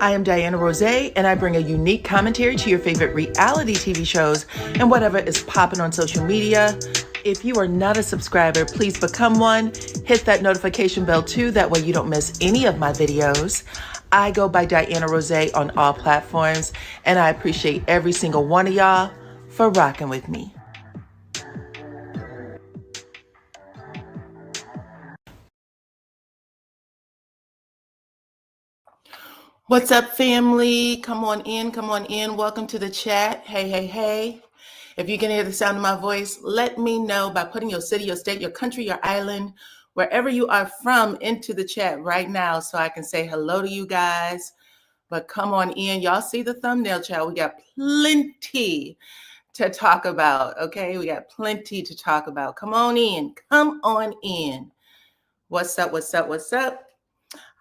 I am DYANAROZAY, and I bring a unique commentary to your favorite reality TV shows and whatever is popping on social media. If you are not a subscriber, please become one. Hit that notification bell too, that way you don't miss any of my videos. I go by DYANAROZAY on all platforms, and I appreciate every single one of y'all for rocking with me. What's up, family? Come on in, come on in. Welcome to the chat. Hey, hey, hey. If you can hear the sound of my voice, let me know by putting your city, your state, your country, your island, wherever you are from, into the chat right now so I can say hello to you guys. But come on in. Y'all see the thumbnail, child. We got plenty to talk about, okay? We got plenty to talk about. Come on in. Come on in. What's up, what's up, what's up?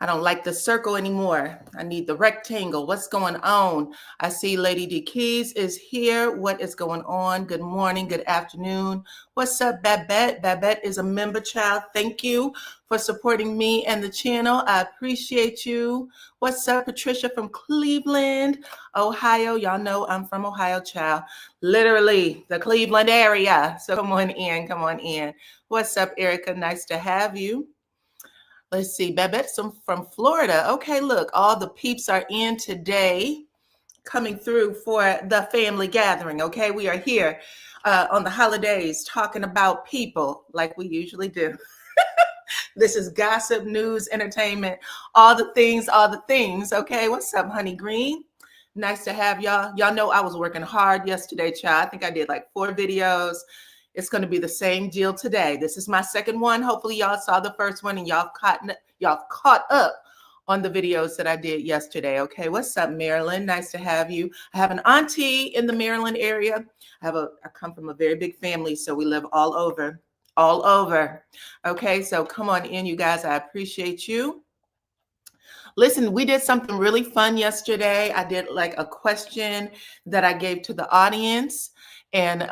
I don't like the circle anymore. I need the rectangle. What's going on? I see Lady D Keys is here. What is going on? Good morning, good afternoon. What's up, Babette? Babette is a member, child. Thank you for supporting me and the channel. I appreciate you. What's up, Patricia from Cleveland, Ohio? Y'all know I'm from Ohio, child. Literally the Cleveland area. So come on in, come on in. What's up, Erica? Nice to have you. Let's see, Babette's from Florida. Okay, look, all the peeps are in today, coming through for the family gathering. Okay, we are here on the holidays talking about people like we usually do. This is gossip, news, entertainment, all the things, all the things. Okay, what's up, Honey Green? Nice to have y'all. Y'all know I was working hard yesterday, child. I think I did like 4 videos. It's going to be the same deal today. This is my second one. Hopefully y'all saw the first one and y'all caught up on the videos that I did yesterday. Okay, what's up, Maryland? Nice to have you. I have an auntie in the Maryland area. I come from a very big family, so we live all over. Okay, so come on in, you guys. I appreciate you. Listen, we did something really fun yesterday. I did like a question that I gave to the audience, and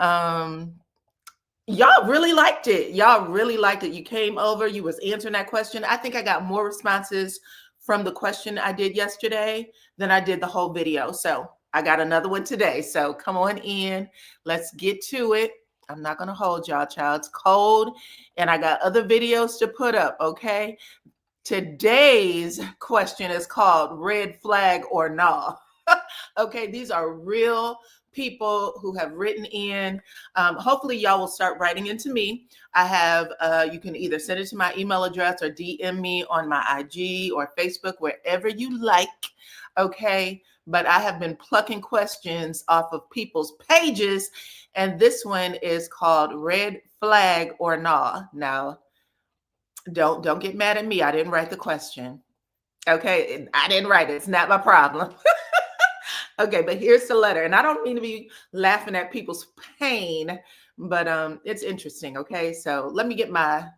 y'all really liked it. Y'all really liked it. You came over, you was answering that question. I think I got more responses from the question I did yesterday than I did the whole video. So I got another one today. So come on in. Let's get to it. I'm not going to hold y'all, child. It's cold and I got other videos to put up, okay? Today's question is called Red Flag or Nah. Okay, these are real people who have written in. Hopefully y'all will start writing into me. I have, you can either send it to my email address or DM me on my IG or Facebook, wherever you like, okay? But I have been plucking questions off of people's pages, and this one is called Red Flag or Nah. Now, don't get mad at me. I didn't write the question. Okay, I didn't write it. It's not my problem. Okay, but here's the letter. And I don't mean to be laughing at people's pain, but it's interesting, okay? So let me get my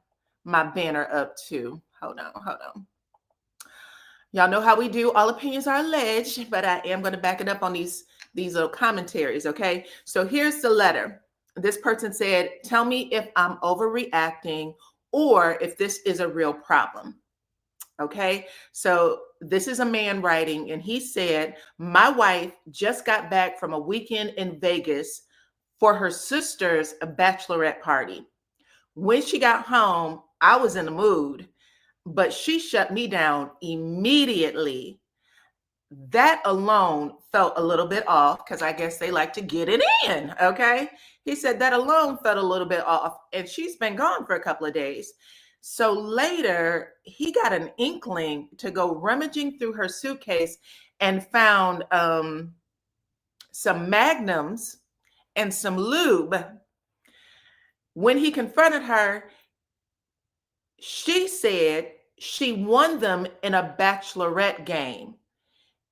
banner up too. Hold on. Y'all know how we do. All opinions are alleged, but I am going to back it up on these little commentaries, okay? So here's the letter. This person said, tell me if I'm overreacting or if this is a real problem. Okay, so this is a man writing, and he said, my wife just got back from a weekend in Vegas for her sister's bachelorette party. When she got home, I was in the mood, but she shut me down immediately. That alone felt a little bit off because I guess they like to get it in, okay? He said that alone felt a little bit off, and she's been gone for a couple of days. So later, he got an inkling to go rummaging through her suitcase and found some magnums and some lube. When he confronted her, she said she won them in a bachelorette game.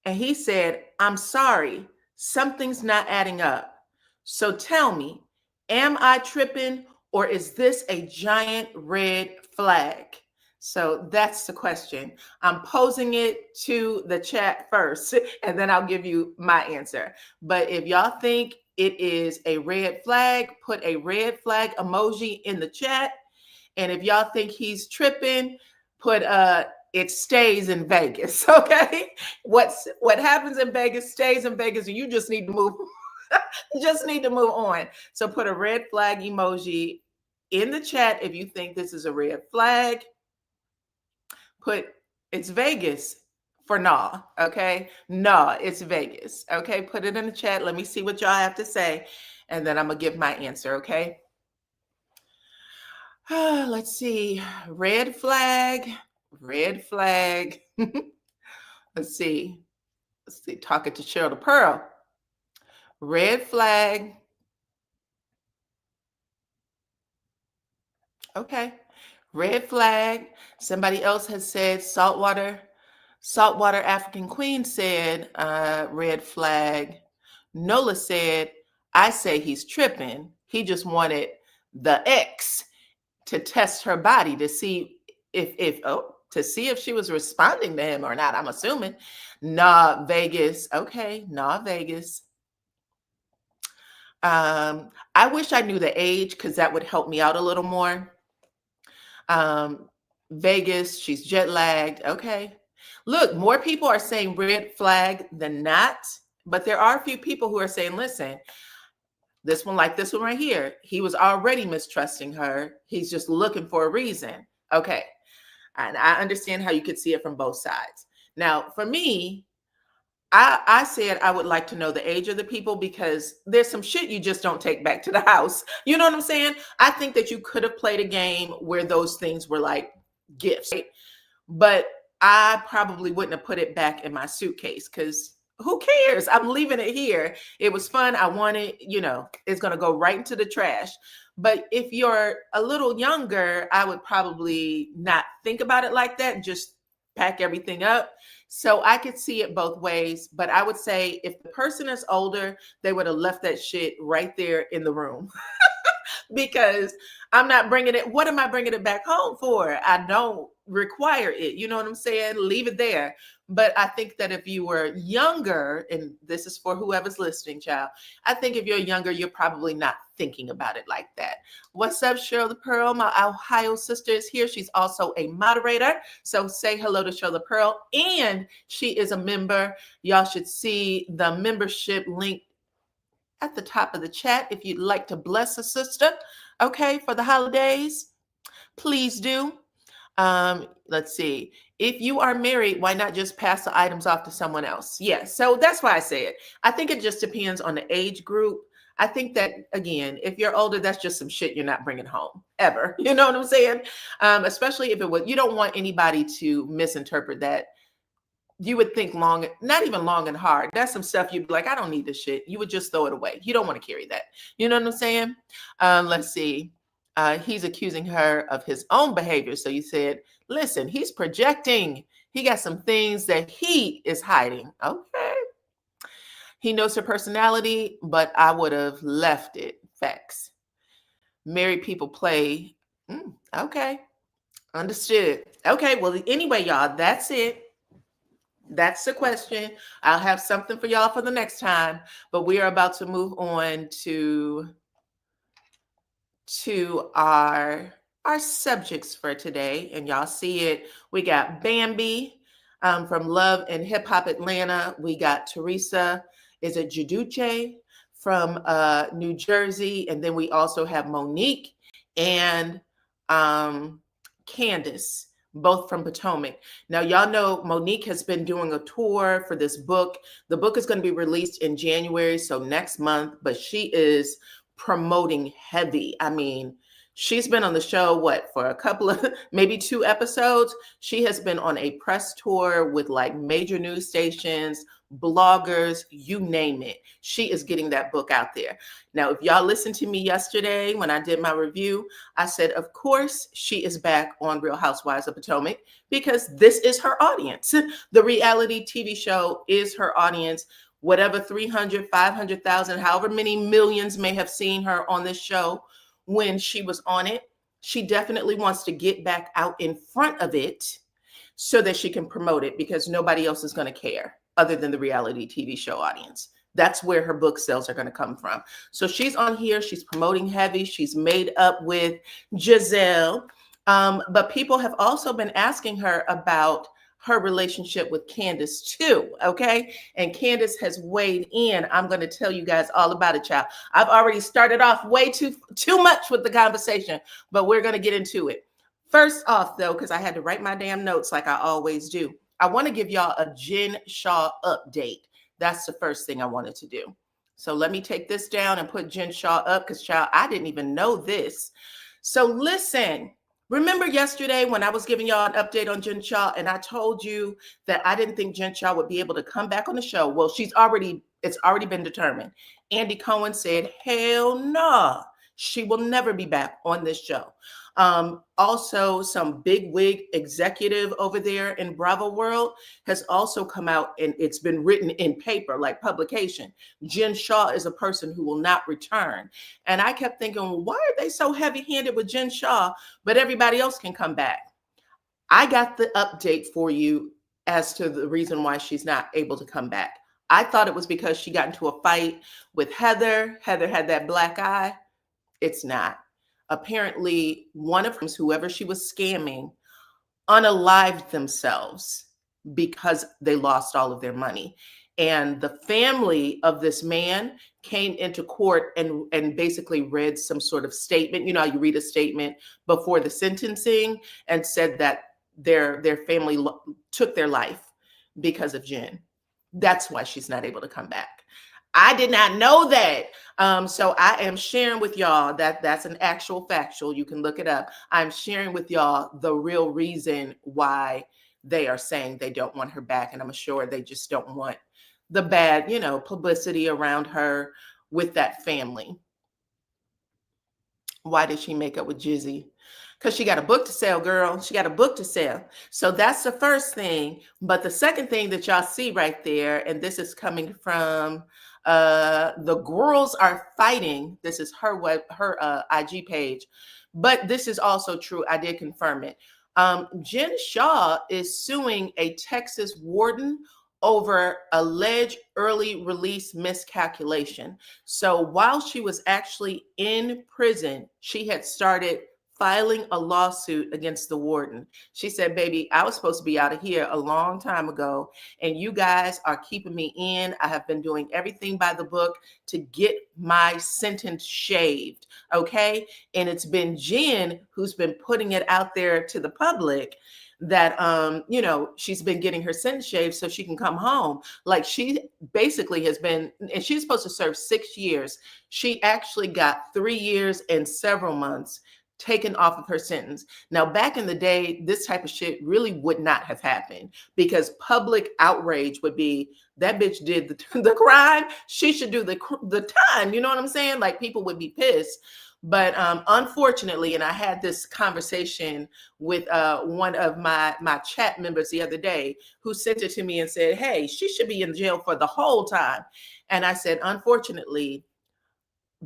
And he said, I'm sorry, something's not adding up. So tell me, am I tripping? Or is this a giant red flag? So that's the question. I'm posing it to the chat first, and then I'll give you my answer. But if y'all think it is a red flag, put a red flag emoji in the chat. And if y'all think he's tripping, put it stays in Vegas. Okay. What happens in Vegas stays in Vegas, and you just need to move. Just need to move on. So put a red flag emoji in the chat if you think this is a red flag. Put it's Vegas for nah. Okay. Nah, it's Vegas. Okay. Put it in the chat. Let me see what y'all have to say. And then I'm going to give my answer. Okay. Let's see. Red flag. Red flag. Let's see. Let's see. Talking to Cheryl the Pearl. Red flag. Okay. Red flag. Somebody else has said saltwater. Saltwater African Queen said red flag. Nola said, I say he's tripping. He just wanted the ex to test her body to see if she was responding to him or not. I'm assuming. Nah, Vegas. Okay. Nah, Vegas. I wish I knew the age because that would help me out a little more. Vegas, she's jet lagged. Okay. Look, more people are saying red flag than not, but there are a few people who are saying, listen, this one right here, he was already mistrusting her. He's just looking for a reason. Okay. And I understand how you could see it from both sides. Now, for me, I said I would like to know the age of the people because there's some shit you just don't take back to the house. You know what I'm saying? I think that you could have played a game where those things were like gifts, right? But I probably wouldn't have put it back in my suitcase because who cares? I'm leaving it here. It was fun. I want it, it's going to go right into the trash. But if you're a little younger, I would probably not think about it like that. Just pack everything up. So I could see it both ways. But I would say if the person is older, they would have left that shit right there in the room. Because I'm not bringing it. What am I bringing it back home for? I don't require it. You know what I'm saying? Leave it there. But I think that if you were younger, and this is for whoever's listening, child, I think if you're younger, you're probably not thinking about it like that. What's up, Cheryl the Pearl? My Ohio sister is here. She's also a moderator. So say hello to Cheryl the Pearl. And she is a member. Y'all should see the membership link at the top of the chat if you'd like to bless a sister, okay, for the holidays. Please do. Let's see. If you are married, why not just pass the items off to someone else? Yes. So that's why I say it. I think it just depends on the age group. I think that, again, if you're older, that's just some shit you're not bringing home ever. You know what I'm saying? Especially if it was, you don't want anybody to misinterpret that. You would think long, not even long and hard. That's some stuff you'd be like, I don't need this shit. You would just throw it away. You don't want to carry that. You know what I'm saying? Let's see. He's accusing her of his own behavior. So you said, listen, he's projecting. He got some things that he is hiding. Okay. He knows her personality, but I would have left it. Facts. Married people play. Okay. Understood. Okay. Well, anyway, y'all, that's it. That's the question. I'll have something for y'all for the next time, but we are about to move on to our subjects for today. And y'all see it. We got Bambi from Love and Hip Hop Atlanta. We got Teresa, is it Jaduce from New Jersey. And then we also have Monique and Candice, both from Potomac. Now, y'all know Monique has been doing a tour for this book. The book is going to be released in January, so next month, but she is promoting heavy. I mean, she's been on the show, for a couple of, maybe 2 episodes. She has been on a press tour with like major news stations, bloggers, you name it. She is getting that book out there. Now, if y'all listened to me yesterday when I did my review, I said, of course, she is back on Real Housewives of Potomac because this is her audience. The reality TV show is her audience. Whatever 300, 500,000, however many millions may have seen her on this show when she was on it, she definitely wants to get back out in front of it so that she can promote it because nobody else is going to care other than the reality TV show audience. That's where her book sales are going to come from. So she's on here. She's promoting heavy. She's made up with Giselle. But people have also been asking her about her relationship with Candace too, okay? And Candace has weighed in. I'm going to tell you guys all about it, child. I've already started off way too much with the conversation, but we're going to get into it. First off, though, because I had to write my damn notes like I always do, I want to give y'all a Jen Shah update. That's the first thing I wanted to do. So let me take this down and put Jen Shah up because, child, I didn't even know this. So listen. Remember yesterday when I was giving y'all an update on Jen Shah and I told you that I didn't think Jen Shah would be able to come back on the show? Well, it's already been determined. Andy Cohen said, hell no, she will never be back on this show. Also, some big wig executive over there in Bravo World has also come out and it's been written in paper, like publication. Jen Shah is a person who will not return. And I kept thinking, well, why are they so heavy-handed with Jen Shah, but everybody else can come back? I got the update for you as to the reason why she's not able to come back. I thought it was because she got into a fight with Heather. Heather had that black eye. It's not. Apparently, one of them, whoever she was scamming, unalived themselves because they lost all of their money. And the family of this man came into court and basically read some sort of statement. You know how you read a statement before the sentencing, and said that their family took their life because of Jen. That's why she's not able to come back. I did not know that. So I am sharing with y'all that's an actual factual. You can look it up. I'm sharing with y'all the real reason why they are saying they don't want her back. And I'm sure they just don't want the bad, publicity around her with that family. Why did she make up with Jizzy? Because she got a book to sell, girl. She got a book to sell. So that's the first thing. But the second thing that y'all see right there, and this is coming from the girls are fighting. This is her IG page, but this is also true. I did confirm it. Jen Shah is suing a Texas warden over alleged early release miscalculation. So while she was actually in prison, she had started filing a lawsuit against the warden. She said, baby, I was supposed to be out of here a long time ago, and you guys are keeping me in. I have been doing everything by the book to get my sentence shaved, okay? And it's been Jen who's been putting it out there to the public that, she's been getting her sentence shaved so she can come home. Like, she basically has been, and she's supposed to serve 6 years. She actually got 3 years and several months taken off of her sentence. Now, back in the day, this type of shit really would not have happened because public outrage would be, that bitch did the crime, she should do the time. You know what I'm saying? Like, people would be pissed. But unfortunately, and I had this conversation with one of my chat members the other day who sent it to me and said, hey, she should be in jail for the whole time. And I said, unfortunately,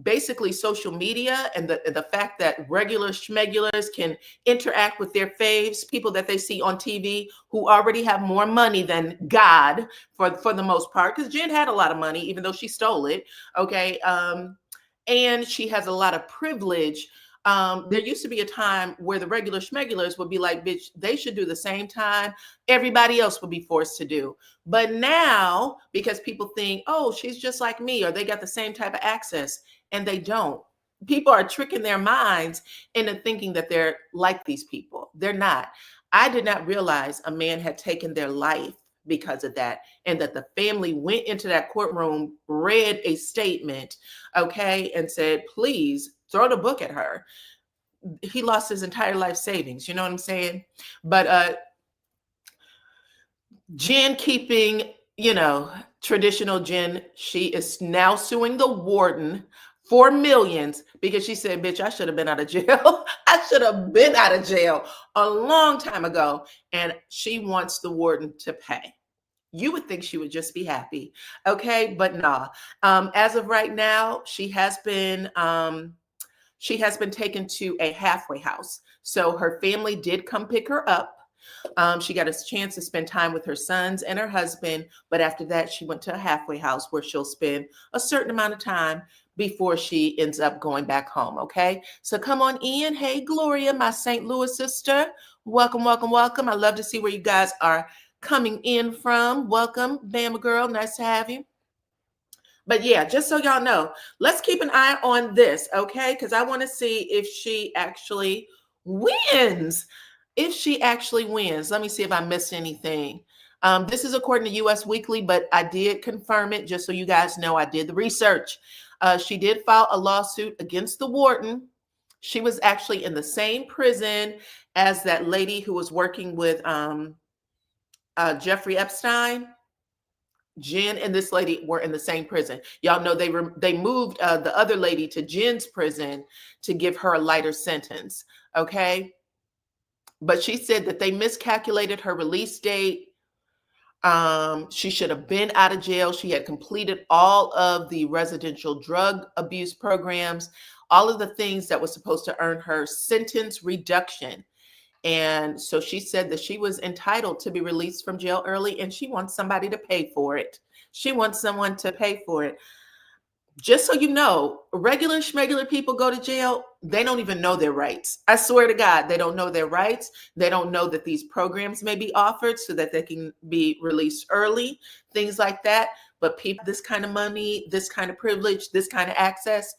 basically social media and the fact that regular schmegulars can interact with their faves, people that they see on TV who already have more money than God for the most part, because Jen had a lot of money, even though she stole it, okay? And she has a lot of privilege. There used to be a time where the regular schmegulars would be like, bitch, they should do the same time everybody else would be forced to do. But now, because people think, oh, she's just like me, or they got the same type of access, and they don't. People are tricking their minds into thinking that they're like these people. They're not. I did not realize a man had taken their life because of that, and that the family went into that courtroom, read a statement, okay, and said, please throw the book at her. He lost his entire life savings. You know what I'm saying? But Jen keeping, traditional Jen, she is now suing the warden for millions because she said, bitch, I should have been out of jail. I should have been out of jail a long time ago. And she wants the warden to pay. You would think she would just be happy. Okay, but nah. As of right now, she has been taken to a halfway house. So her family did come pick her up. She got a chance to spend time with her sons and her husband. But after that, she went to a halfway house where she'll spend a certain amount of time before she ends up going back home. Okay. So come on in. Hey, Gloria, my St. Louis sister. Welcome, welcome, welcome. I love to see where you guys are coming in from. Welcome, Bama girl. Nice to have you. But yeah, just so y'all know, let's keep an eye on this, okay? Because I want to see if she actually wins. If she actually wins. Let me see if I missed anything. This is according to US Weekly, but I did confirm it just so you guys know I did the research. She did file a lawsuit against the warden. She was actually in the same prison as that lady who was working with Jeffrey Epstein. Jen and this lady were in the same prison. Y'all know they moved the other lady to Jen's prison to give her a lighter sentence. Okay. But she said that they miscalculated her release date. She should have been out of jail. She had completed all of the residential drug abuse programs, all of the things that was supposed to earn her sentence reduction. And so she said that she was entitled to be released from jail early, and she wants somebody to pay for it. She wants someone to pay for it. Just so you know, regular schmegular people go to jail, they don't even know their rights. I swear to God, they don't know their rights. They don't know that these programs may be offered so that they can be released early, things like that. But people, this kind of money, this kind of privilege, this kind of access,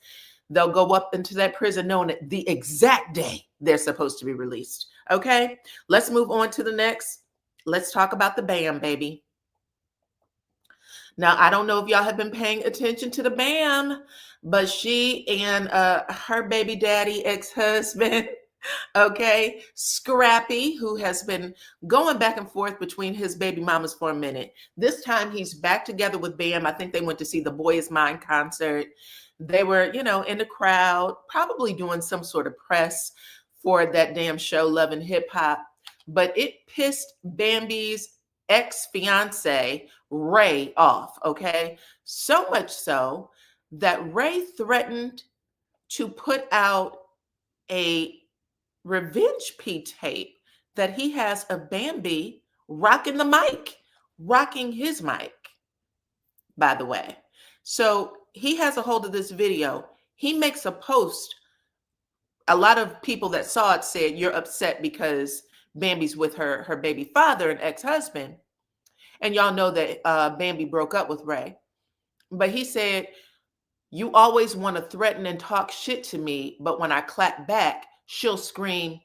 they'll go up into that prison knowing that the exact day they're supposed to be released. Okay, let's move on to the next. Let's talk about the Bam, baby. Now, I don't know if y'all have been paying attention to the Bam, but she and her baby daddy, ex-husband, okay, Scrappy, who has been going back and forth between his baby mamas for a minute. This time he's back together with Bam. I think they went to see the Boy Is Mine concert. They were, in the crowd, probably doing some sort of press for that damn show, Love and Hip Hop. But it pissed Bambi's ex-fiance, Ray, off, okay? So much so that Ray threatened to put out a revenge P tape that he has of Bambi rocking the mic, rocking his mic, by the way. So he has a hold of this video. He makes a post. A lot of people that saw it said, you're upset because Bambi's with her baby father and ex-husband. And y'all know that Bambi broke up with Ray. But he said, you always want to threaten and talk shit to me, but when I clap back, she'll scream,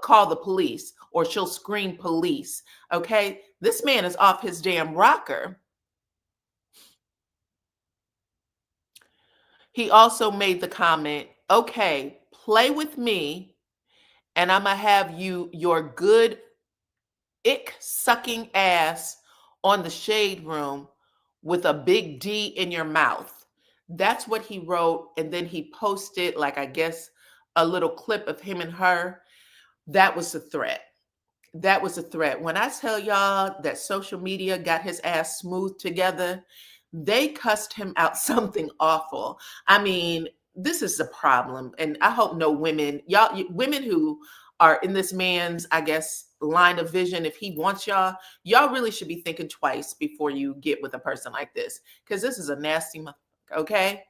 call the police, or she'll scream police. Okay? This man is off his damn rocker. He also made the comment, okay, play with me, and I'm going to have your good ick sucking ass on the shade room with a big D in your mouth. That's what he wrote. And then he posted, like, I guess, a little clip of him and her. That was a threat. That was a threat. When I tell y'all that social media got his ass smoothed together, they cussed him out something awful. I mean, this is a problem. And I hope no women, women who are in this man's, I guess, line of vision, if he wants y'all really should be thinking twice before you get with a person like this, because this is a nasty motherfucker, okay?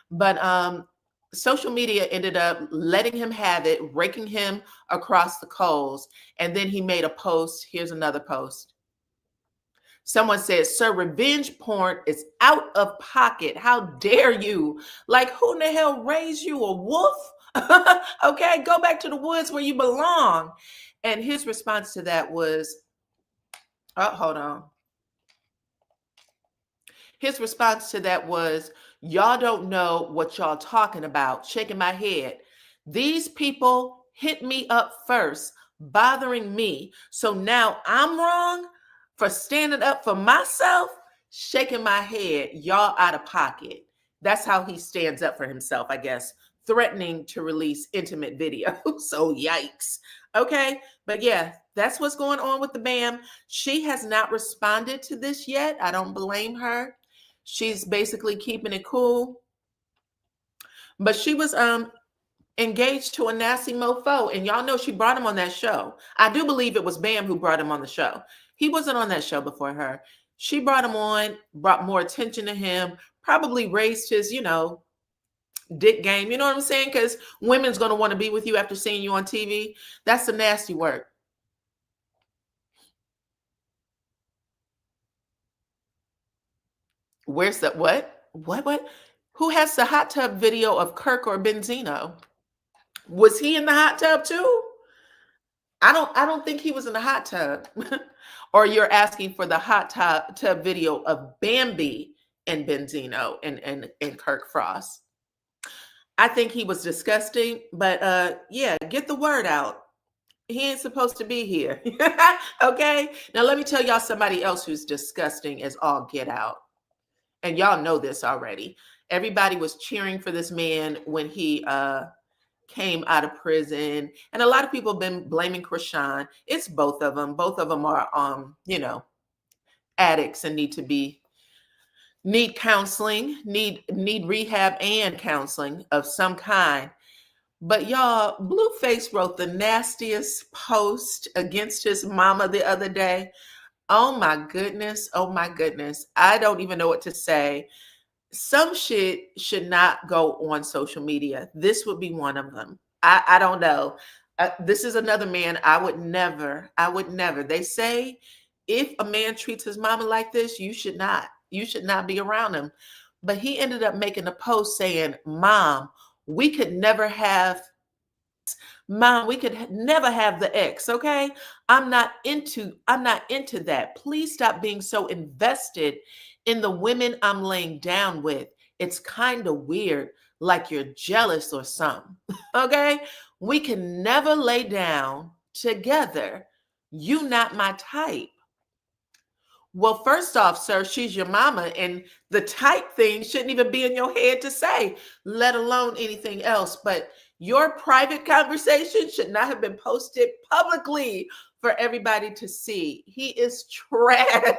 But social media ended up letting him have it, raking him across the coals, and then he made a post. Here's another post. Someone says, sir, revenge porn is out of pocket. How dare you? Like, who in the hell raised you, a wolf? Okay, go back to the woods where you belong. And his response to that was, oh, hold on. His response to that was, y'all don't know what y'all talking about. Shaking my head. These people hit me up first, bothering me. So now I'm wrong for standing up for myself, shaking my head. Y'all out of pocket. That's how he stands up for himself, I guess. Threatening to release intimate video. So yikes. Okay. But yeah, that's what's going on with the Bam. She has not responded to this yet. I don't blame her. She's basically keeping it cool. But she was engaged to a nasty mofo. And y'all know she brought him on that show. I do believe it was Bam who brought him on the show. He wasn't on that show before her. She brought him on, brought more attention to him, probably raised his, dick game. You know what I'm saying? Because women's going to want to be with you after seeing you on TV. That's the nasty work. Where's the what? What? Who has the hot tub video of Kirk or Benzino? Was he in the hot tub too? I don't think he was in the hot tub. Or you're asking for the hot tub video of Bambi and Benzino and Kirk Frost. I think he was disgusting, but yeah, get the word out. He ain't supposed to be here. Okay? Now let me tell y'all somebody else who's disgusting as all get out. And y'all know this already. Everybody was cheering for this man when he came out of prison. And a lot of people have been blaming Krishan. It's both of them. Both of them are addicts and need counseling, need rehab and counseling of some kind. But y'all, Blueface wrote the nastiest post against his mama the other day. Oh my goodness. Oh my goodness. I don't even know what to say. Some shit should not go on social media. This would be one of them. I don't know. This is another man I would never. They say if a man treats his mama like this, you should not be around him. But he ended up making a post saying, Mom, we could never have the ex, okay? I'm not into that. Please stop being so invested in the women I'm laying down with. It's kind of weird, like you're jealous or something. Okay? We can never lay down together. You not my type. Well, first off, sir, she's your mama, and the type thing shouldn't even be in your head to say, let alone anything else. But your private conversation should not have been posted publicly for everybody to see. He is trash.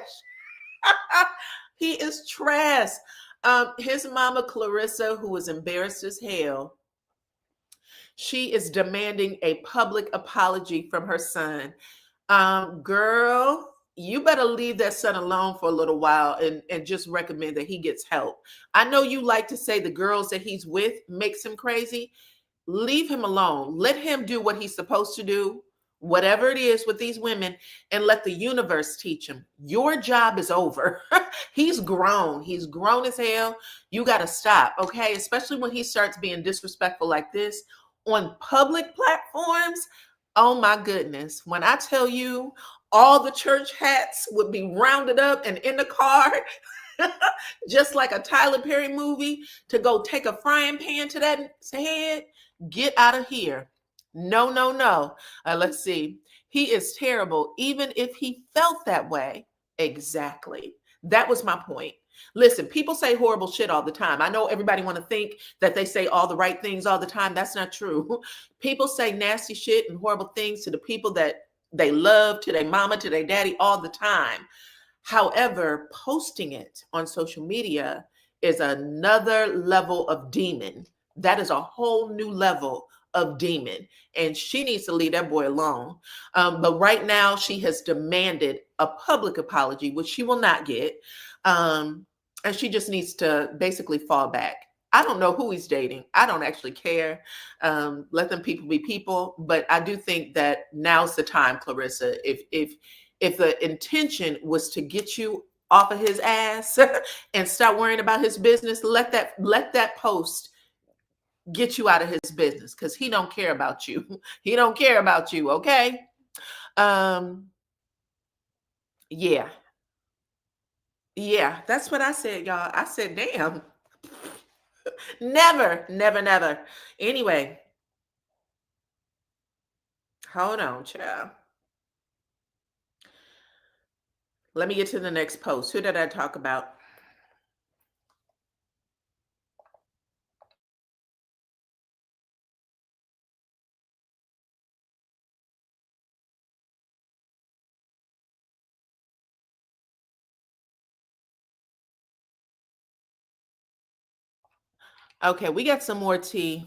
He is trash. His mama, Clarissa, who was embarrassed as hell, she is demanding a public apology from her son. Girl, you better leave that son alone for a little while and just recommend that he gets help. I know you like to say the girls that he's with makes him crazy. Leave him alone. Let him do what he's supposed to do, whatever it is with these women, and let the universe teach him. Your job is over. He's grown. He's grown as hell. You got to stop, okay? Especially when he starts being disrespectful like this on public platforms. Oh my goodness. When I tell you all the church hats would be rounded up and in the car, just like a Tyler Perry movie, to go take a frying pan to that head. Get out of here. No. Let's see. He is terrible, even if he felt that way. Exactly. That was my point. Listen, people say horrible shit all the time. I know everybody want to think that they say all the right things all the time. That's not true. People say nasty shit and horrible things to the people that they love, to their mama, to their daddy all the time. However, posting it on social media is another level of demon. That is a whole new level of demon. And she needs to leave that boy alone. But right now, she has demanded a public apology, which she will not get. And she just needs to basically fall back. I don't know who he's dating. I don't actually care. Let them people be people. But I do think that now's the time, Clarissa. If the intention was to get you off of his ass and stop worrying about his business, let that post get you out of his business, because he don't care about you. He don't care about you, okay? Yeah, that's what I said, y'all. I said, damn. Never. Anyway, hold on, child. Let me get to the next post. Who did I talk about? Okay, we got some more tea.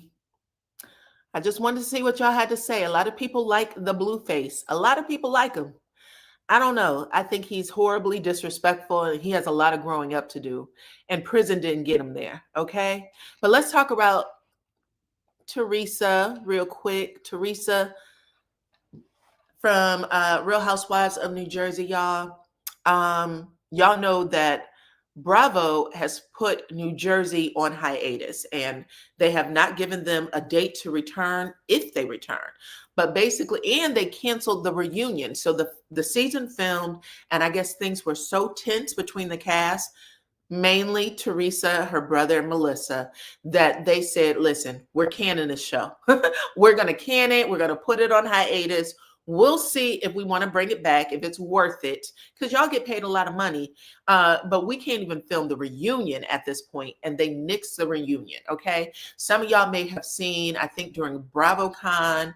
I just wanted to see what y'all had to say. A lot of people like the Blueface. A lot of people like him. I don't know. I think he's horribly disrespectful and he has a lot of growing up to do. And prison didn't get him there. Okay. But let's talk about Teresa real quick. Teresa from Real Housewives of New Jersey, y'all. Y'all know that Bravo has put New Jersey on hiatus, and they have not given them a date to return if they return. But basically, and they canceled the reunion. So the season filmed, and I guess things were so tense between the cast, mainly Teresa, her brother, and Melissa, that they said, listen, we're canning this show. We're going to can it. We're going to put it on hiatus. We'll see if we want to bring it back, if it's worth it, because y'all get paid a lot of money. But we can't even film the reunion at this point, and they nixed the reunion, okay? Some of y'all may have seen, I think during BravoCon,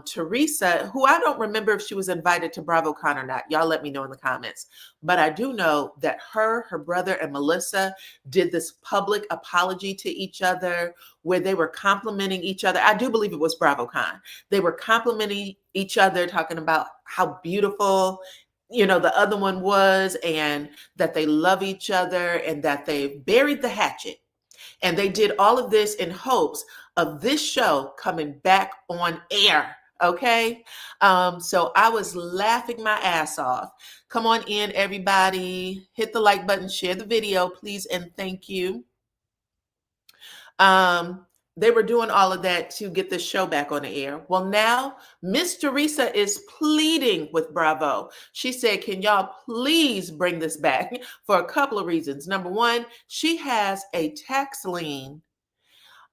Teresa, who I don't remember if she was invited to BravoCon or not. Y'all let me know in the comments. But I do know that her brother, and Melissa did this public apology to each other where they were complimenting each other. I do believe it was BravoCon. They were complimenting each other, talking about how beautiful, the other one was, and that they love each other, and that they buried the hatchet. And they did all of this in hopes of this show coming back on air. Okay. So I was laughing my ass off. Come on in, everybody. Hit the like button, share the video, please, and thank you. They were doing all of that to get the show back on the air. Well, now Miss Teresa is pleading with Bravo. She said, can y'all please bring this back for a couple of reasons. Number one, she has a tax lien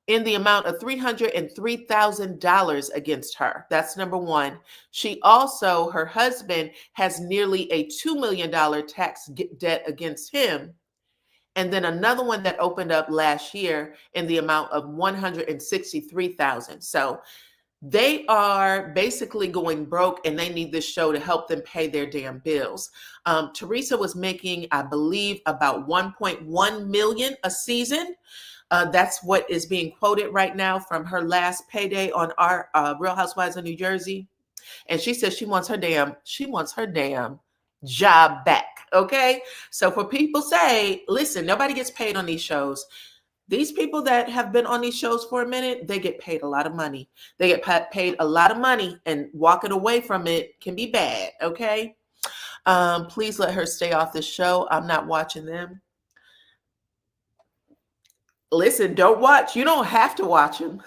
in the amount of $303,000 against her. That's number one. She also, her husband has nearly a $2 million tax debt against him. And then another one that opened up last year in the amount of $163,000. So they are basically going broke, and they need this show to help them pay their damn bills. Teresa was making, I believe, about $1.1 million a season. That's what is being quoted right now from her last payday on our Real Housewives of New Jersey. And she says she wants her damn job back. Okay. So for people say, listen, nobody gets paid on these shows. These people that have been on these shows for a minute, they get paid a lot of money. They get paid a lot of money, and walking away from it can be bad. Okay. Please let her stay off the show. I'm not watching them. Listen, don't watch. You don't have to watch them.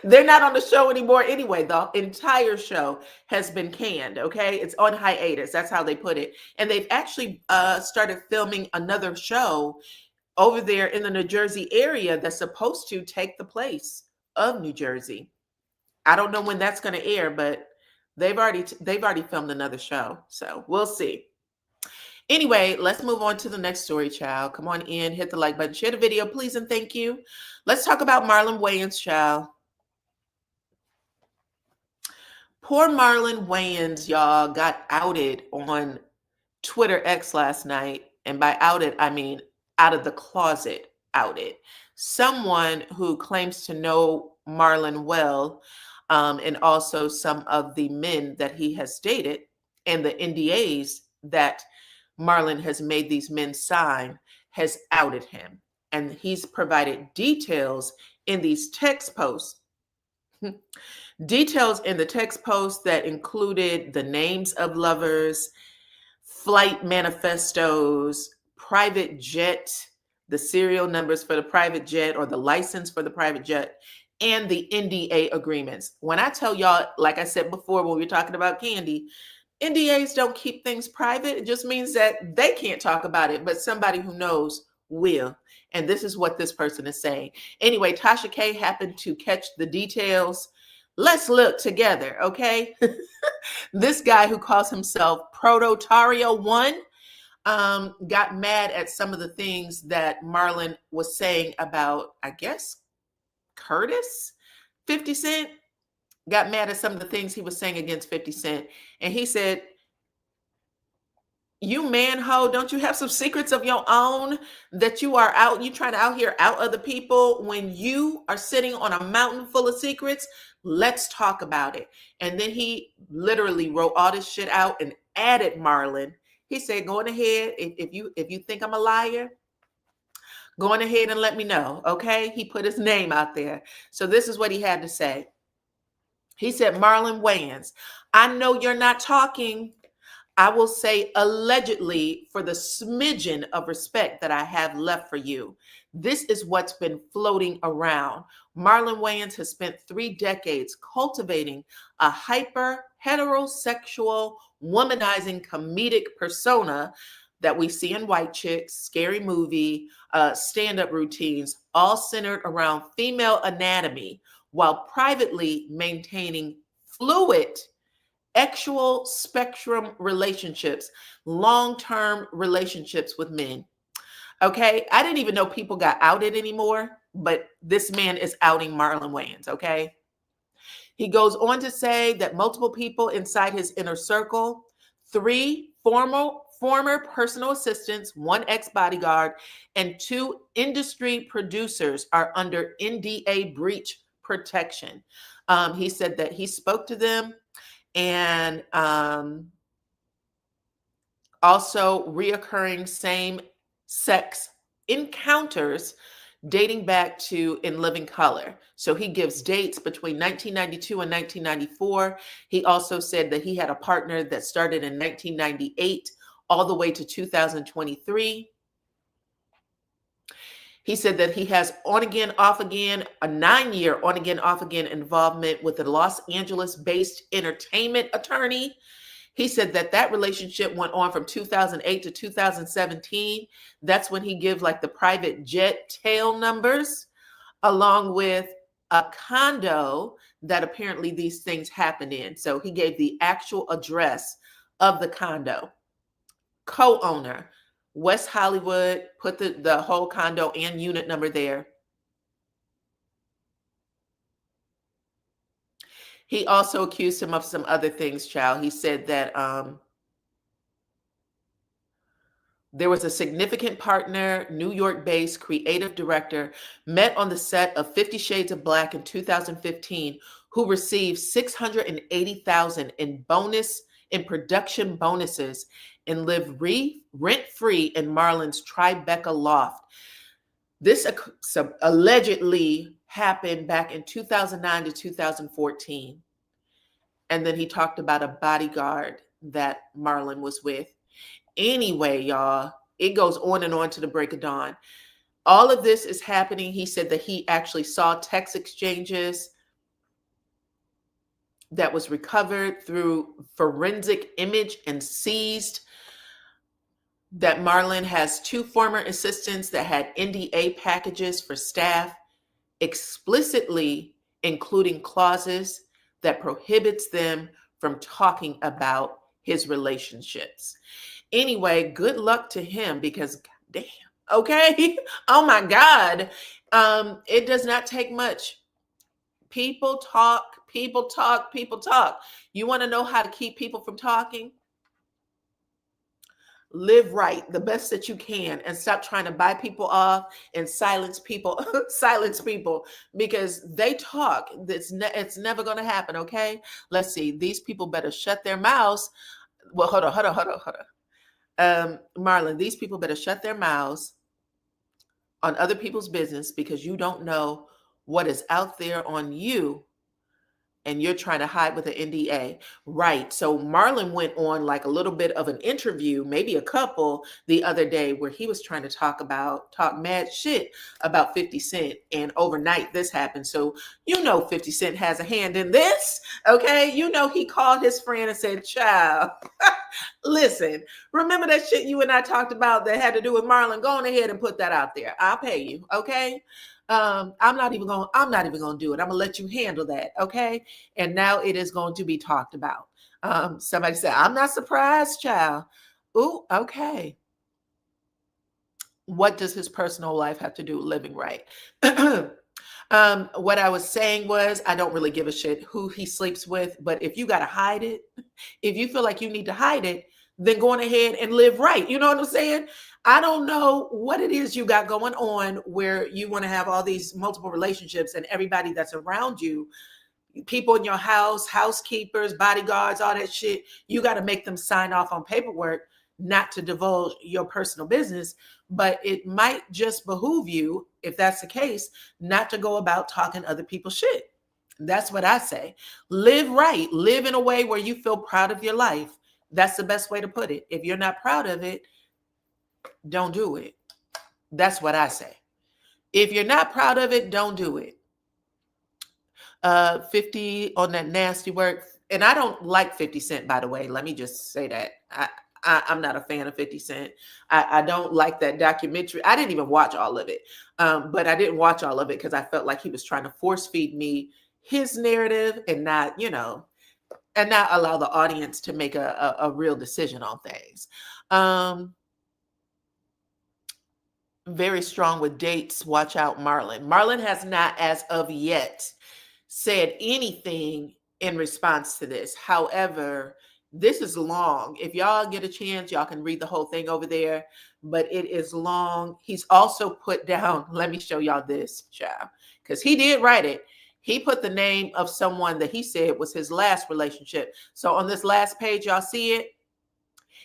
They're not on the show anymore anyway. The entire show has been canned, okay? It's on hiatus. That's how they put it. And they've actually started filming another show over there in the New Jersey area that's supposed to take the place of New Jersey. I don't know when that's going to air, but they've already filmed another show. So we'll see. Anyway, let's move on to the next story, child. Come on in, hit the like button, share the video, please, and thank you. Let's talk about Marlon Wayans, child. Poor Marlon Wayans, y'all, got outed on Twitter X last night. And by outed, I mean out of the closet outed. Someone who claims to know Marlon well, and also some of the men that he has dated, and the NDAs that Marlon has made these men sign, has outed him. And he's provided details in these text posts. Details in the text posts that included the names of lovers, flight manifestos, private jet, the serial numbers for the private jet or the license for the private jet, and the NDA agreements. When I tell y'all, like I said before, when we were talking about Candy, NDAs don't keep things private. It just means that they can't talk about it, but somebody who knows will. And this is what this person is saying. Anyway, Tasha K happened to catch the details. Let's look together, okay? This guy who calls himself Prototario One got mad at some of the things that Marlon was saying about, I guess, Curtis, 50 Cent. Got mad at some of the things he was saying against 50 Cent. And he said, you man-ho, don't you have some secrets of your own that you are out, you trying to out here out other people when you are sitting on a mountain full of secrets? Let's talk about it. And then he literally wrote all this shit out and added Marlon. He said, go on ahead. If you think I'm a liar, Go on ahead and let me know, okay? He put his name out there. So this is what he had to say. He said, Marlon Wayans, I know you're not talking. I will say allegedly for the smidgen of respect that I have left for you. This is what's been floating around. Marlon Wayans has spent 3 decades cultivating a hyper heterosexual, womanizing comedic persona that we see in White Chicks, Scary Movie, stand-up routines, all centered around female anatomy, while privately maintaining fluid actual spectrum relationships, long-term relationships with men. Okay. I didn't even know people got outed anymore, but this man is outing Marlon Wayans. Okay. He goes on to say that multiple people inside his inner circle, 3 former personal assistants, 1 ex-bodyguard, and 2 industry producers are under NDA breach protection. He said that he spoke to them, and also reoccurring same-sex encounters dating back to In Living Color. So he gives dates between 1992 and 1994. He also said that he had a partner that started in 1998 all the way to 2023. He said that he has on again, off again, a 9-year on again, off again involvement with a Los Angeles-based entertainment attorney. He said that that relationship went on from 2008 to 2017. That's when he gives like the private jet tail numbers, along with a condo that apparently these things happen in. So he gave the actual address of the condo. Co-owner, West Hollywood, put the whole condo and unit number there. He also accused him of some other things, child. He said that there was a significant partner, New York-based creative director, met on the set of 50 Shades of Black in 2015, who received $680,000 in production bonuses and lived rent-free in Marlon's Tribeca loft. This allegedly happened back in 2009 to 2014. And then he talked about a bodyguard that Marlon was with. Anyway, y'all, it goes on and on to the break of dawn. All of this is happening. He said that he actually saw text exchanges that was recovered through forensic image and seized, that Marlon has 2 former assistants that had NDA packages for staff, explicitly including clauses that prohibits them from talking about his relationships. Anyway, good luck to him, because damn, okay? Oh my God. It does not take much. People talk, people talk, people talk. You want to know how to keep people from talking? Live right the best that you can, and stop trying to buy people off and silence people, because they talk. It's never going to happen. Okay. Let's see. These people better shut their mouths. Well, hold on. Marlon, these people better shut their mouths on other people's business, because you don't know what is out there on you, and you're trying to hide with an NDA. Right. So Marlon went on like a little bit of an interview, maybe a couple, the other day, where he was trying to talk mad shit about 50 Cent. And overnight this happened. So, 50 Cent has a hand in this. Okay. He called his friend and said, child, listen, remember that shit you and I talked about that had to do with Marlon? Go on ahead and put that out there. I'll pay you. Okay. I'm not even gonna do it. I'm gonna let you handle that. Okay. And now it is going to be talked about. Somebody said, I'm not surprised, child. Ooh, okay. What does his personal life have to do with living right? What I was saying was, I don't really give a shit who he sleeps with, but if you got to hide it, if you feel like you need to hide it, then go on ahead and live right. You know what I'm saying? I don't know what it is you got going on where you want to have all these multiple relationships, and everybody that's around you, people in your house, housekeepers, bodyguards, all that shit, you got to make them sign off on paperwork not to divulge your personal business. but it might just behoove you, if that's the case, not to go about talking other people's shit. That's what I say. Live right. Live in a way where you feel proud of your life. That's the best way to put it. If you're not proud of it, don't do it. That's what I say. If you're not proud of it, don't do it. 50 on that nasty work. And I don't like 50 Cent, by the way. Let me just say that. I'm not a fan of 50 Cent. I don't like that documentary. I didn't even watch all of it. But I didn't watch all of it because I felt like he was trying to force feed me his narrative and not, and not allow the audience to make a real decision on things. Very strong with dates. Watch out, Marlon. Marlon has not, as of yet, said anything in response to this. However, this is long. If y'all get a chance, y'all can read the whole thing over there, but it is long. He's also put down, let me show y'all this, Shah, because he did write it. He put the name of someone that he said was his last relationship. So on this last page, y'all see it?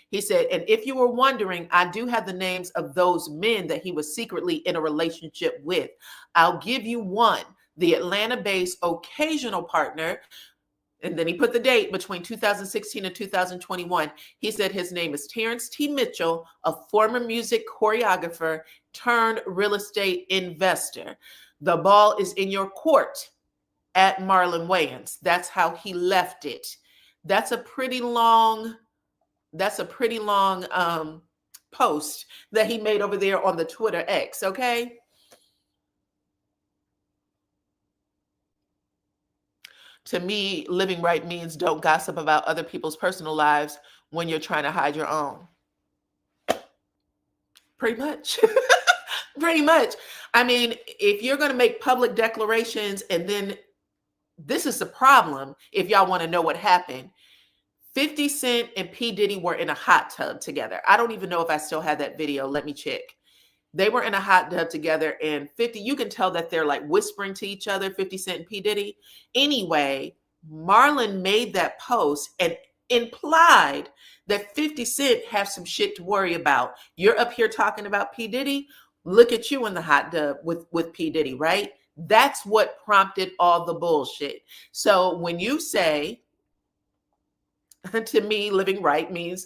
He said, and if you were wondering, I do have the names of those men that he was secretly in a relationship with. I'll give you one, the Atlanta-based occasional partner. And then he put the date between 2016 and 2021. He said his name is Terrence T. Mitchell, a former music choreographer turned real estate investor. The ball is in your court at Marlon Wayans. That's how he left it. That's a pretty long post that he made over there on the Twitter X, okay? To me, living right means don't gossip about other people's personal lives when you're trying to hide your own. Pretty much. Pretty much. I mean, if you're going to make public declarations, and then this is the problem, if y'all want to know what happened. 50 Cent and P. Diddy were in a hot tub together. I don't even know if I still have that video. Let me check. They were in a hot tub together, and 50, you can tell that they're like whispering to each other, 50 Cent and P. Diddy. Anyway, Marlon made that post and implied that 50 Cent has some shit to worry about. You're up here talking about P. Diddy. Look at you in the hot tub with P. Diddy, right? That's what prompted all the bullshit. So when you say, to me, living right means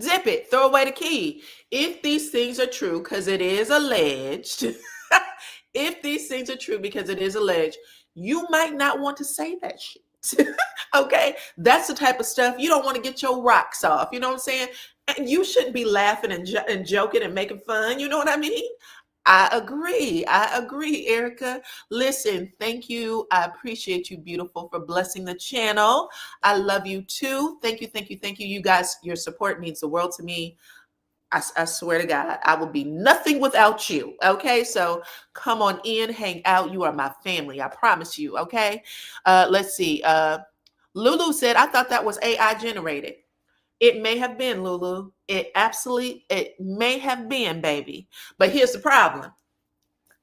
zip it, throw away the key. If these things are true, because it is alleged, if these things are true because it is alleged, you might not want to say that shit. Okay? That's the type of stuff you don't want to get your rocks off. You know what I'm saying? And you shouldn't be laughing and joking and making fun. You know what I mean? I agree, Erica. Listen, thank you. I appreciate you, beautiful, for blessing the channel. I love you too. Thank you. You guys, your support means the world to me. I swear to God, I will be nothing without you. Okay, so come on in, hang out. You are my family. I promise you. Okay, let's see. Lulu said, I thought that was AI generated. It may have been, Lulu. It may have been, baby. But here's the problem.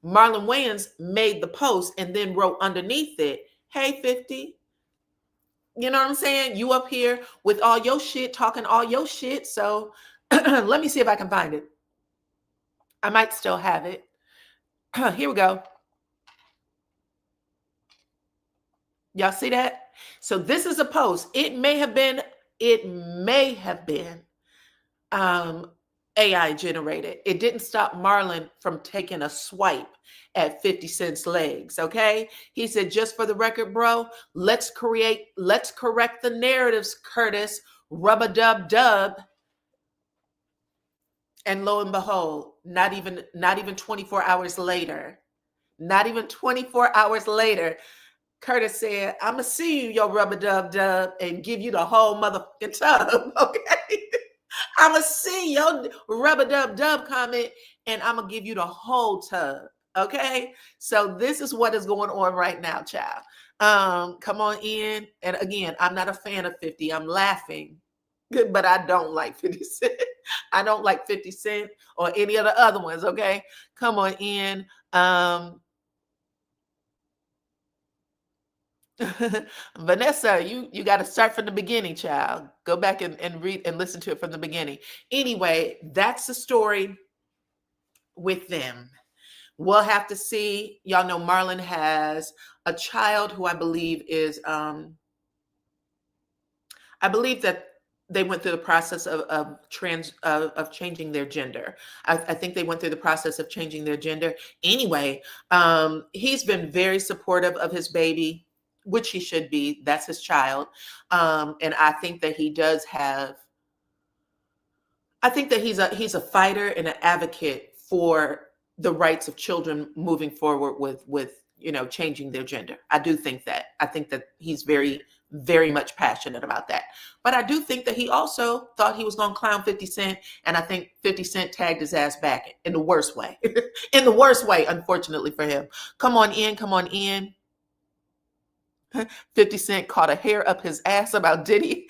Marlon Wayans made the post and then wrote underneath it, hey, 50. You know what I'm saying? You up here with all your shit, talking all your shit. So let me see if I can find it. I might still have it. Here we go. Y'all see that? So this is a post. It may have been AI generated. It didn't stop Marlon from taking a swipe at 50 Cent's legs, okay? He said, just for the record, bro, let's correct the narratives, Curtis. Rub-a-dub-dub. And lo and behold, not even 24 hours later, Curtis said, I'm going to see you, your rub-a-dub-dub, and give you the whole motherfucking tub, okay? I'm going to see your rub-a-dub-dub comment, and I'm going to give you the whole tub, okay? So this is what is going on right now, child. Come on in. And again, I'm not a fan of 50. I'm laughing, but I don't like 50 Cent. I don't like 50 Cent or any of the other ones, okay? Come on in. Vanessa, you got to start from the beginning, child. Go back and read and listen to it from the beginning. Anyway, that's the story with them. We'll have to see. Y'all know Marlon has a child who I believe is I believe that they went through the process of changing their gender. I think they went through the process of changing their gender. Anyway, he's been very supportive of his baby, which he should be. That's his child. And I think that he does have. I think that he's a fighter and an advocate for the rights of children moving forward with changing their gender. I do think that. I think that he's very, very much passionate about that. But I do think that he also thought he was going to clown 50 Cent, and I think 50 Cent tagged his ass back in the worst way. In the worst way, unfortunately for him. Come on in, come on in. 50 Cent caught a hair up his ass about Diddy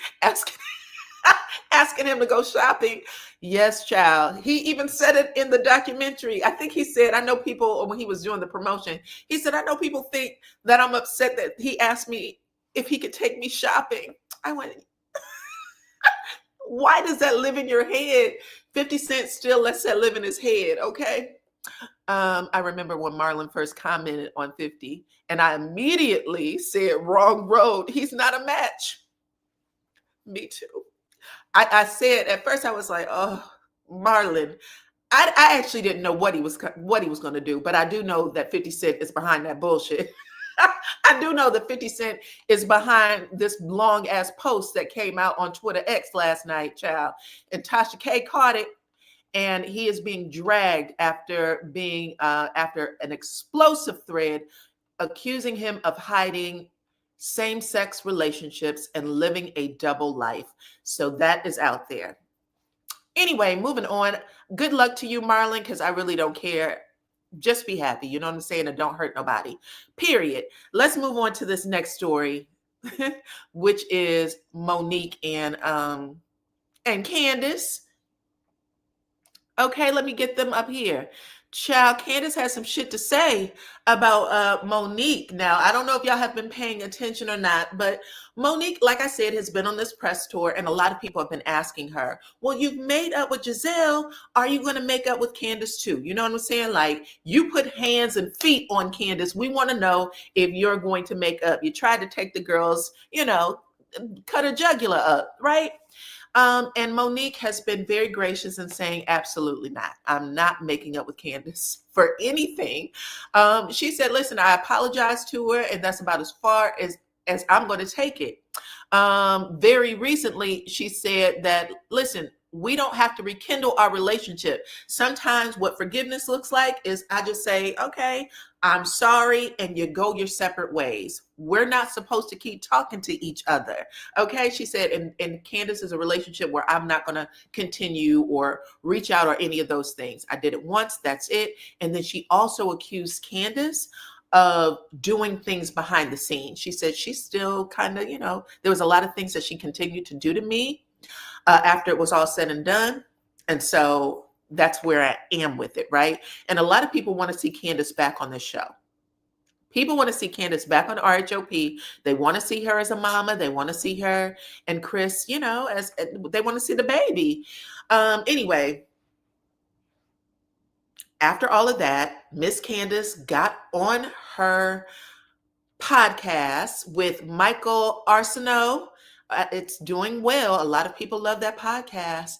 asking him to go shopping. Yes, child. He even said it in the documentary. I think he said, I know people, when he was doing the promotion, he said, I know people think that I'm upset that he asked me if he could take me shopping. I went, why does that live in your head? 50 Cent still lets that live in his head, okay? I remember when Marlon first commented on 50, and I immediately said, wrong road. He's not a match. Me too. I said at first, I was like, oh, Marlon. I actually didn't know what he was going to do, but I do know that 50 Cent is behind that bullshit. I do know that 50 Cent is behind this long ass post that came out on Twitter X last night, child. And Tasha K caught it, and he is being dragged after an explosive thread accusing him of hiding same-sex relationships and living a double life. So that is out there. Anyway, moving on. Good luck to you, Marlon, because I really don't care. Just be happy. You know what I'm saying? And don't hurt nobody. Period. Let's move on to this next story, which is Monique and Candace. Okay, let me get them up here. Child, Candace has some shit to say about Monique. Now, I don't know if y'all have been paying attention or not, but Monique, like I said, has been on this press tour, and a lot of people have been asking her, well, you've made up with Giselle. Are you going to make up with Candace too? You know what I'm saying? Like, you put hands and feet on Candace. We want to know if you're going to make up. You tried to take the girls, cut her jugular up, right? And Monique has been very gracious in saying, absolutely not. I'm not making up with Candace for anything. She said, listen, I apologize to her, and that's about as far as I'm going to take it. Very recently, she said that, listen, we don't have to rekindle our relationship. Sometimes what forgiveness looks like is I just say, okay, I'm sorry, and you go your separate ways. We're not supposed to keep talking to each other. Okay, she said, and Candace is a relationship where I'm not going to continue or reach out or any of those things. I did it once, that's it. And then she also accused Candace of doing things behind the scenes. She said she still kind of, there was a lot of things that she continued to do to me after it was all said and done. And so that's where I am with it, right? And a lot of people want to see Candace back on this show. People want to see Candace back on RHOP. They want to see her as a mama. They want to see her and Chris, as they want to see the baby. Anyway, after all of that, Miss Candace got on her podcast with Michael Arsenault. It's doing well. A lot of people love that podcast.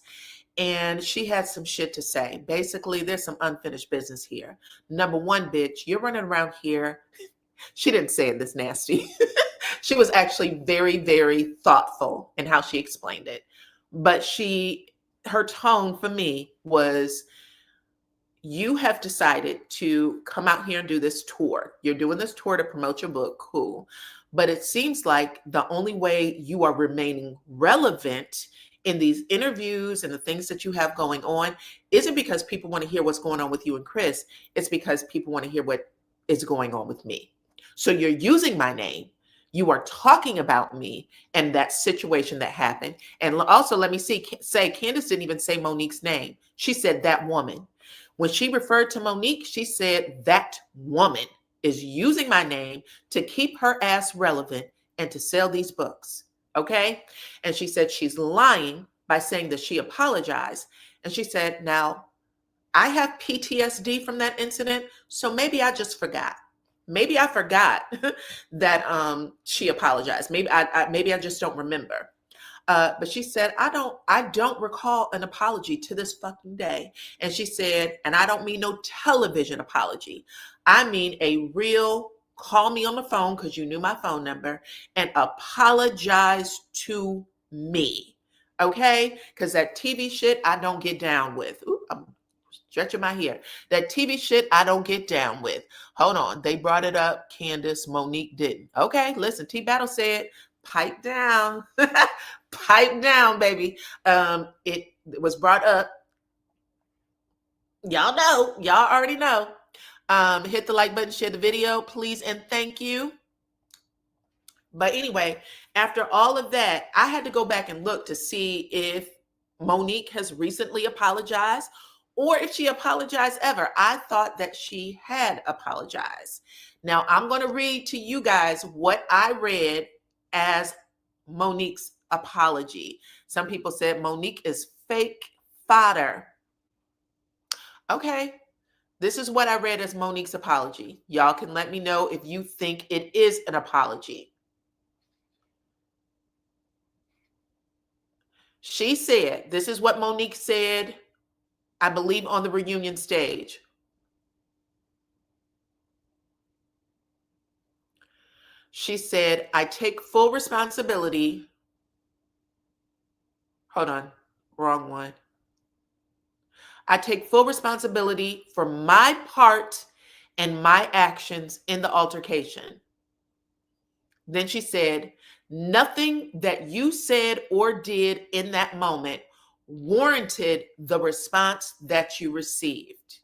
And she had some shit to say. Basically, there's some unfinished business here. Number one, bitch, you're running around here. She didn't say it this nasty. She was actually very, very thoughtful in how she explained it. But her tone for me was, you have decided to come out here and do this tour. You're doing this tour to promote your book. Cool. But it seems like the only way you are remaining relevant in these interviews and the things that you have going on isn't because people want to hear what's going on with you and Chris. It's because people want to hear what is going on with me. So you're using my name. You are talking about me and that situation that happened. And also, let me say, Candace didn't even say Monique's name. She said that woman. When she referred to Monique, she said that woman. is using my name to keep her ass relevant and to sell these books. Okay? And she said she's lying by saying that she apologized. And she said, now, I have PTSD from that incident, so maybe I just forgot. Maybe I forgot that she apologized. Maybe I just don't remember. But she said, I don't recall an apology to this fucking day. And she said, and I don't mean no television apology. I mean a real call me on the phone because you knew my phone number and apologize to me. Okay? Because that TV shit I don't get down with. Ooh, I'm stretching my hair. That TV shit I don't get down with. Hold on. They brought it up. Candace, Monique didn't. Okay, listen, T Battle said, pipe down. Pipe down, baby. It was brought up. Y'all know. Y'all already know. Hit the like button, share the video, please, and thank you. But anyway, after all of that, I had to go back and look to see if Monique has recently apologized or if she apologized ever. I thought that she had apologized. Now, I'm going to read to you guys what I read as Monique's apology. Some people said Monique is fake fodder. Okay, this is what I read as Monique's apology. Y'all can let me know if you think it is an apology. She said, this is what Monique said, I believe, on the reunion stage. She said, I take full responsibility. Hold on, wrong one. I take full responsibility for my part and my actions in the altercation. Then she said, nothing that you said or did in that moment warranted the response that you received.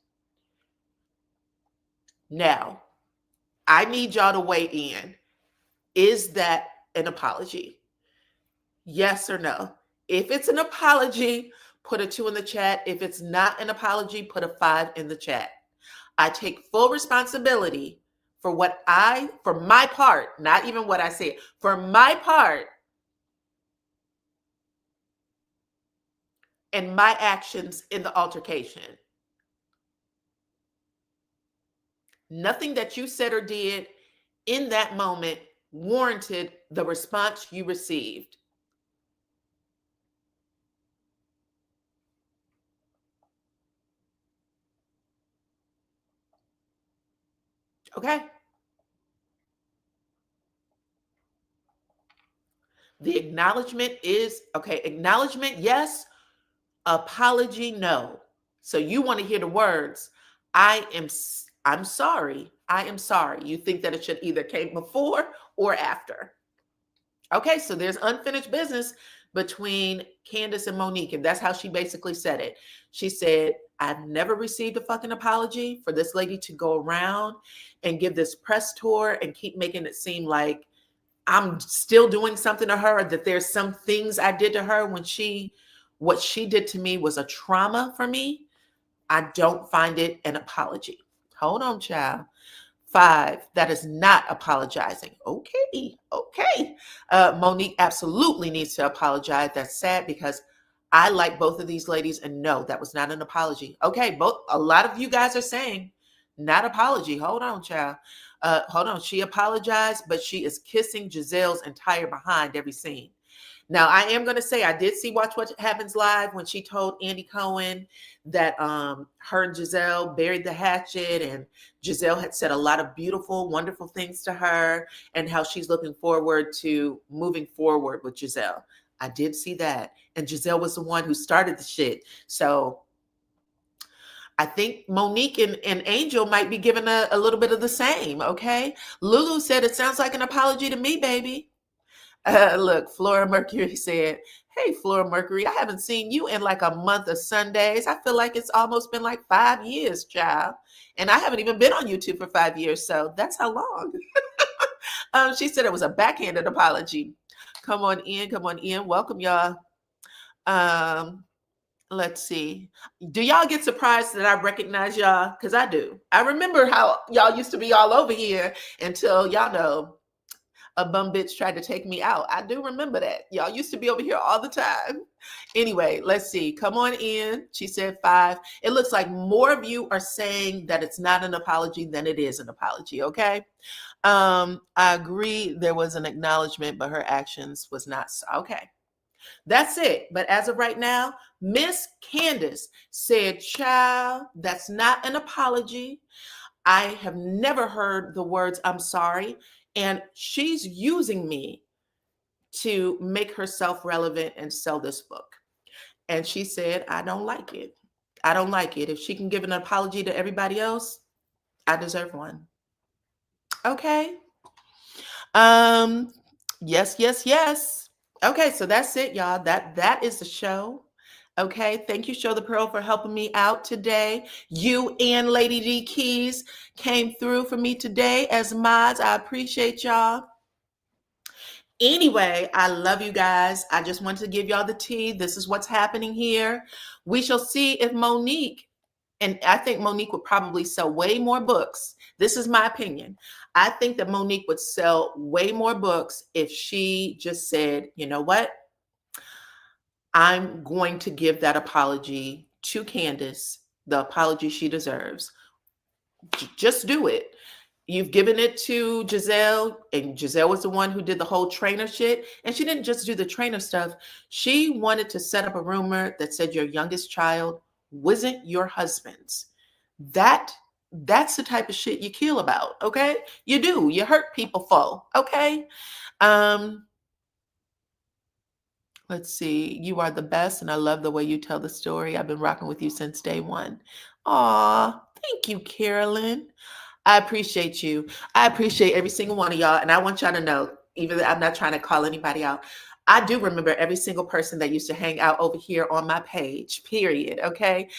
Now, I need y'all to weigh in. Is that an apology? Yes or no? If it's an apology, put a 2 in the chat. If it's not an apology, put a 5 in the chat. I take full responsibility for for my part, not even what I said, for my part and my actions in the altercation. Nothing that you said or did in that moment warranted the response you received. Okay? The acknowledgement is, okay, acknowledgement, yes. Apology, no. So you want to hear the words, I'm sorry. I am sorry. You think that it should either came before or after. Okay, so there's unfinished business between Candace and Monique, and that's how she basically said it. She said, I've never received a fucking apology for this lady to go around and give this press tour and keep making it seem like I'm still doing something to her, that there's some things I did to her when what she did to me was a trauma for me. I don't find it an apology. Hold on, child. 5, that is not apologizing. Okay. Monique absolutely needs to apologize. That's sad because I like both of these ladies, and no, that was not an apology. Okay, a lot of you guys are saying not apology. Hold on, child. Hold on. She apologized, but she is kissing Giselle's entire behind every scene. Now, I am going to say I did see Watch What Happens Live when she told Andy Cohen that her and Giselle buried the hatchet, and Giselle had said a lot of beautiful, wonderful things to her, and how she's looking forward to moving forward with Giselle. I did see that. And Giselle was the one who started the shit. So I think Monique and Angel might be given a little bit of the same, okay? Lulu said, it sounds like an apology to me, baby. Look, Flora Mercury said, hey, Flora Mercury, I haven't seen you in like a month of Sundays. I feel like it's almost been like 5 years, child. And I haven't even been on YouTube for 5 years, so that's how long. She said it was a backhanded apology. Come on in. Welcome, y'all. Let's see. Do y'all get surprised that I recognize y'all? Because I do. I remember how y'all used to be all over here until y'all know a bum bitch tried to take me out. I do remember that. Y'all used to be over here all the time. Anyway, let's see. Come on in. She said 5. It looks like more of you are saying that it's not an apology than it is an apology, okay? I agree there was an acknowledgement, but her actions was not so. Okay. That's it. But as of right now, Miss Candace said, child, that's not an apology. I have never heard the words, I'm sorry. And she's using me to make herself relevant and sell this book. And she said, I don't like it. I don't like it. If she can give an apology to everybody else, I deserve one. Okay. Yes, yes, yes. Okay, so that's it, y'all. That is the show. Okay, thank you, Show the Pearl, for helping me out today. You and Lady D Keys came through for me today as mods. I appreciate y'all. Anyway, I love you guys. I just wanted to give y'all the tea. This is what's happening here. We shall see if Monique, and I think Monique would probably sell way more books. This is my opinion. I think that Monique would sell way more books if she just said, you know what? I'm going to give that apology to Candace, the apology she deserves. Just do it. You've given it to Giselle, and Giselle was the one who did the whole trainer shit. And she didn't just do the trainer stuff. She wanted to set up a rumor that said your youngest child wasn't your husband's. That's the type of shit you kill about, okay? You do. You hurt people for, okay? Let's see. You are the best, and I love the way you tell the story. I've been rocking with you since day one. Aw, thank you, Carolyn. I appreciate you. I appreciate every single one of y'all. And I want y'all to know, even though I'm not trying to call anybody out, I do remember every single person that used to hang out over here on my page, period. Okay.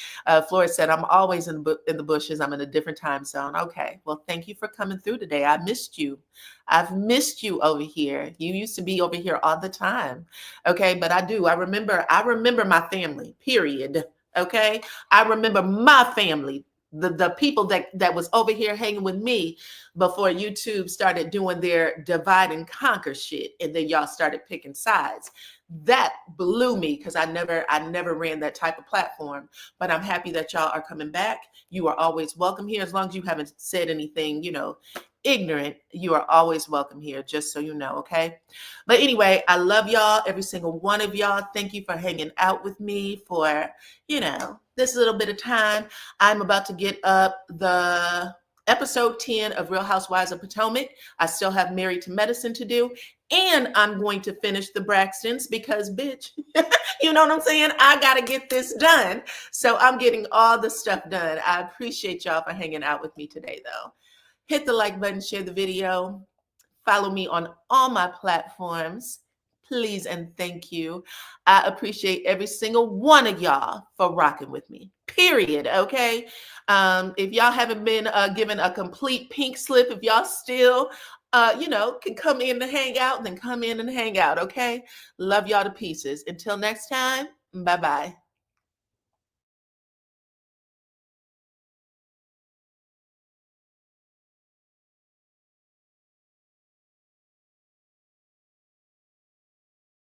Flora said, I'm always in the bushes. I'm in a different time zone. Okay. Well, thank you for coming through today. I missed you. I've missed you over here. You used to be over here all the time. Okay. But I do. I remember my family, period. Okay. I remember my family. The people that was over here hanging with me before YouTube started doing their divide and conquer shit, and then y'all started picking sides. That blew me because I never ran that type of platform. But I'm happy that y'all are coming back. You are always welcome here, as long as you haven't said anything, ignorant. You are always welcome here, just so you know, okay? But anyway, I love y'all, every single one of y'all. Thank you for hanging out with me for, this little bit of time. I'm about to get up the episode 10 of Real Housewives of Potomac. I still have Married to Medicine to do. And I'm going to finish the Braxtons because, bitch, you know what I'm saying? I got to get this done. So I'm getting all the stuff done. I appreciate y'all for hanging out with me today, though. Hit the like button, share the video. Follow me on all my platforms. Please and thank you. I appreciate every single one of y'all for rocking with me, period, okay? If y'all haven't been given a complete pink slip, if y'all still, can come in and hang out, then come in and hang out, okay? Love y'all to pieces. Until next time, bye-bye.